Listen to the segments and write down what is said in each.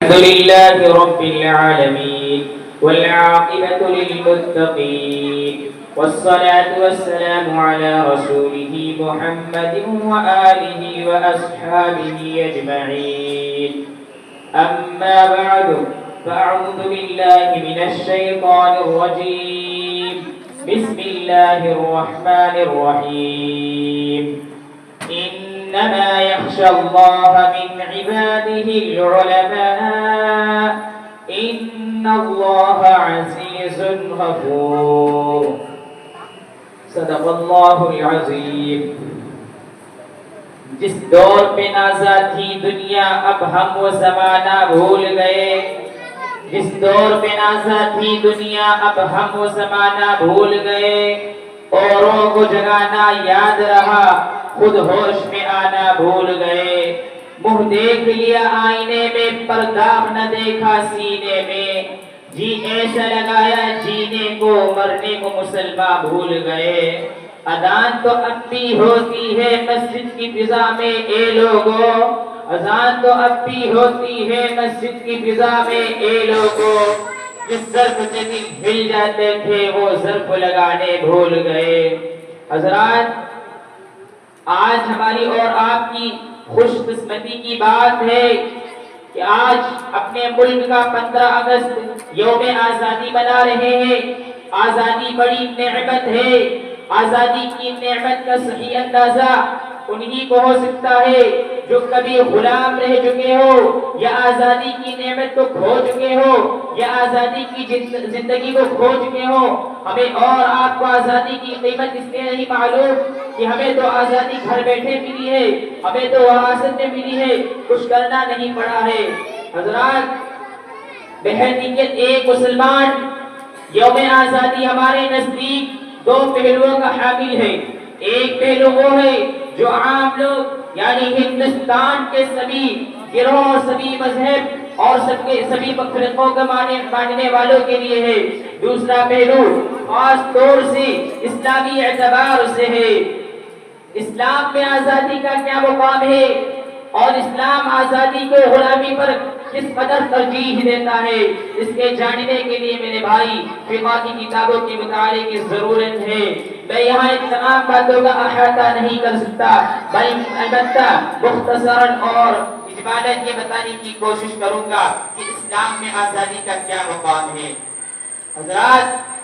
الحمد لله رب العالمين والعاقبة للمتقين والصلاة والسلام على رسوله محمد وآله وأصحابه أجمعين. أما بعد فأعوذ بالله من الشيطان الرجيم. بسم الله الرحمن الرحيم. إنما يخشى الله من عباده العلماء إن الله عزيز غفور. صدق اللہ العظیم. جس دور پہ نازا تھی دنیا اب ہم وہ زمانہ بھول گئے. جس دور پہ نازا تھی دنیا اب ہم وہ زمانہ بھول گئے. اوروں کو جگانا یاد رہا خود ہوش میں آنا بھول گئے. منہ دیکھ لیا آئینے میں پرداب نہ دیکھا سینے میں. جی ایسا لگایا جینے کو مرنے کو مسلمان بھول گئے. اذان تو اب بھی ہوتی ہے مسجد کی فضا میں اے لوگو. اذان تو اب بھی ہوتی ہے مسجد کی فضا میں اے لوگو. جس ضرب سے دل ہل جاتے تھے وہ ضرب لگانے بھول گئے. حضرات آج ہماری اور آپ کی خوش قسمتی کی بات ہے کہ آج اپنے ملک کا 15 اگست یوم آزادی منا رہے ہیں. آزادی بڑی نعمت ہے. آزادی کی نعمت کا صحیح اندازہ انہی کو ہو سکتا ہے جو کبھی غلام رہ چکے ہو یا آزادی کی نعمت کو کھو چکے ہو یا آزادی کی زندگی کو کھو چکے ہو. ہمیں اور آپ کو آزادی کی قیمت اس لیے نہیں معلوم کہ ہمیں تو آزادی گھر بیٹھے ملی ہے, ہمیں تو وراثت میں ملی ہے, کچھ کرنا نہیں پڑا ہے. حضرات بہرحقیقت ایک مسلمان یوم آزادی ہمارے نزدیک دو پہلوؤں کا حامل ہے. ایک پہلو وہ ہے جو عام لوگ یعنی ہندوستان کے سبھی گروہ اور سبھی مذہب اور سبھی فرقوں کا ماننے والوں کے لیے ہے. دوسرا پہلو خاص طور سے اسلامی اعتبار سے ہے. اسلام میں آزادی کا کیا مقام ہے اور اسلام آزادی کو غلامی پر کس قدر ترجیح دیتا ہے, اس کے جاننے کے لیے میرے بھائی فقہ کی کتابوں کے مطالعے کی ضرورت ہے. میں یہاں ان تمام باتوں کا احاطہ نہیں کر سکتا بلکہ البتہ مختصراً اور اجمالاً یہ بتانے کی کوشش کروں گا کہ اسلام میں آزادی کا کیا مقام ہے. حضرات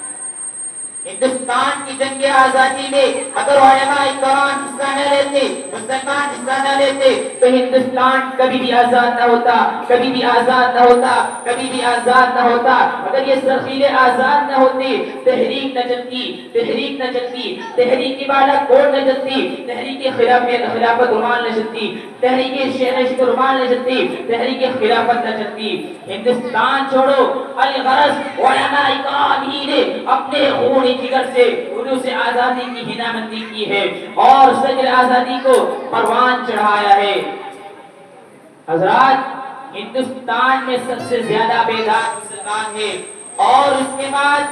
ہندوستان کی جنگ آزادی میں اگر علماء کرام حصہ نہ لیتے, مسلمان حصہ نہ لیتے تو ہندوستان کبھی بھی آزاد نہ ہوتا, کبھی بھی آزاد نہ ہوتا, کبھی بھی آزاد نہ ہوتا. اگر یہ سرخیلے آزاد نہ ہوتے, تحریک نہ چلتی, تحریک نہ چلتی, تحریک بالا کوڑ نہ چلتی, تحریک خلافت رومان نہ چلتی, تحریک شہر رومان نہ چلتی, تحریک خلافت نہ چلتی. ہندوستان چھوڑو الغرض علماء کرام ہی نے اپنے خون جگر سے اردو سے آزادی کی ہنامندی کی ہے اور سجل آزادی کو پروان چڑھایا ہے. حضرات ہندوستان میں سب سے زیادہ بیدار مسلمان ہے اور اس کے بعد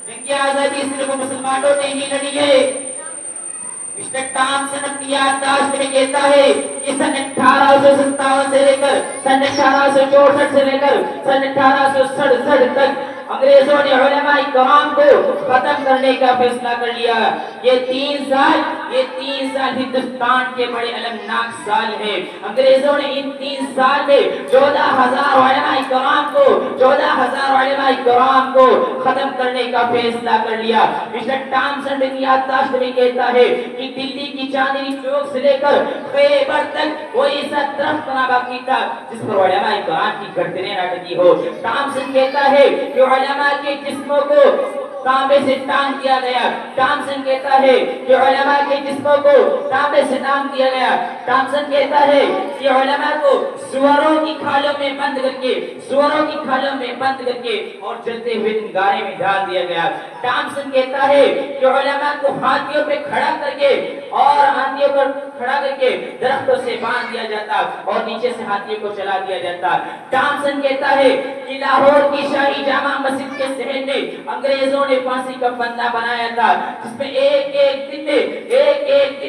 جنگ آزادی صرف مسلمانوں نے ہی لڑی ہے. مسٹر ٹامسن اپنی یادداشت میں کہتا ہے کہ سن 1857 سے لے کر سن 1864 سے لے کر سن 1867 تک انگریزوں نے علماء کرام کو ختم کرنے کا فیصلہ کر لیا. یہ تین سال ہندوستان کے بڑے المناک سال ہیں. انگریزوں نے ان 3 سال میں 14,000 علماء کرام کو ختم کرنے کا فیصلہ کر لیا. مسٹر ٹامسن اپنی یادداشت میں کہتا ہے کہ دلی کی چاندنی چوک سے لے کر خیبر تک کوئی ایسا درخت نہ باقی تھا جس پر علماء کرام کی گردنیں نہ ٹکی ہو. ٹامسن کہتا ہے کہ علماء کے جسموں کو تانبے سے ٹانگ دیا گیا. ٹامسن کہتا ہے کہ علماء کے جسموں کو تانبے سے ٹانگ دیا گیا. ٹامسن کہتا ہے کہ علماء کو سوروں کی کھالوں میں بند کر کے اور جلتے ہوئے انگارے میں ڈال دیا گیا. ٹامسن کہتا ہے کہ علماء کو ہاتھیوں پہ کھڑا کر کے اور ہاتھیوں کو کھڑا کر کے درختوں سے باندھ دیا جاتا اور نیچے سے ہاتھیوں کو چلا دیا جاتا۔ ٹامسن کہتا ہے کہ لاہور کی شاہی جامع مسجد کے صحن میں انگریزوں نے پھانسی کا فندہ بنایا تھا، جس میں ایک ایک دن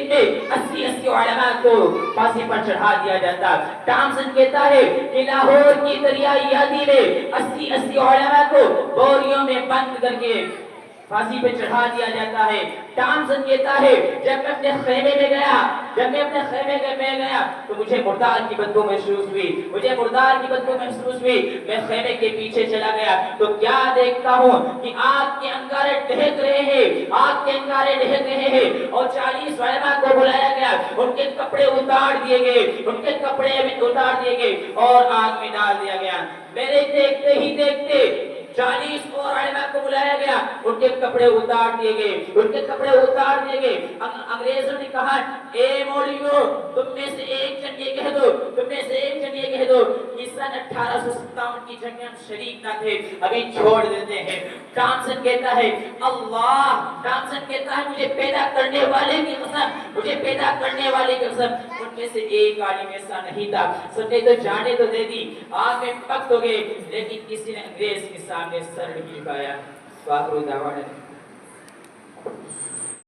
میں 80 علماء کو پھانسی پر چڑھا دیا جاتا۔ ٹامسن کہتا ہے کہ لاہور کی دریائے یادی میں 80 علماء کو بوریوں میں بند کر کے پھانسی پہ چڑھا دیا جاتا ہے۔ ٹامسن کہتا ہے جب میں اپنے خیمے میں گیا تو مجھے مردار کی بدبو محسوس ہوئی، میں خیمے کے پیچھے چلا گیا تو کیا دیکھتا ہوں کہ آگ کے انگارے ڈھک رہے ہیں اور 40 علماء کو بلایا گیا، ان کے کپڑے اتار دیے گئے اور آگ میں ڈال دیا گیا۔ میرے دیکھتے ہی دیکھتے 40 اور علماء کو بلایا گیا، ان کے کپڑے اتار دیے گئے۔ انگریزوں نے کہا اے مولویوں، تم میں سے ایک جن یہ کہہ دو کہ سن 1857 کی جنگ میں ہم شریک نہ تھے، ابھی چھوڑ دیتے ہیں۔ ٹامسن کہتا ہے مجھے پیدا کرنے والے کی قسم ان میں سے ایک عالم ایسا نہیں تھا، سب نے تو جانے تو دے دی، آگ میں پک ہو گئے، لیکن کسی نے انگریز کے سامنے سر نہیں جھکایا۔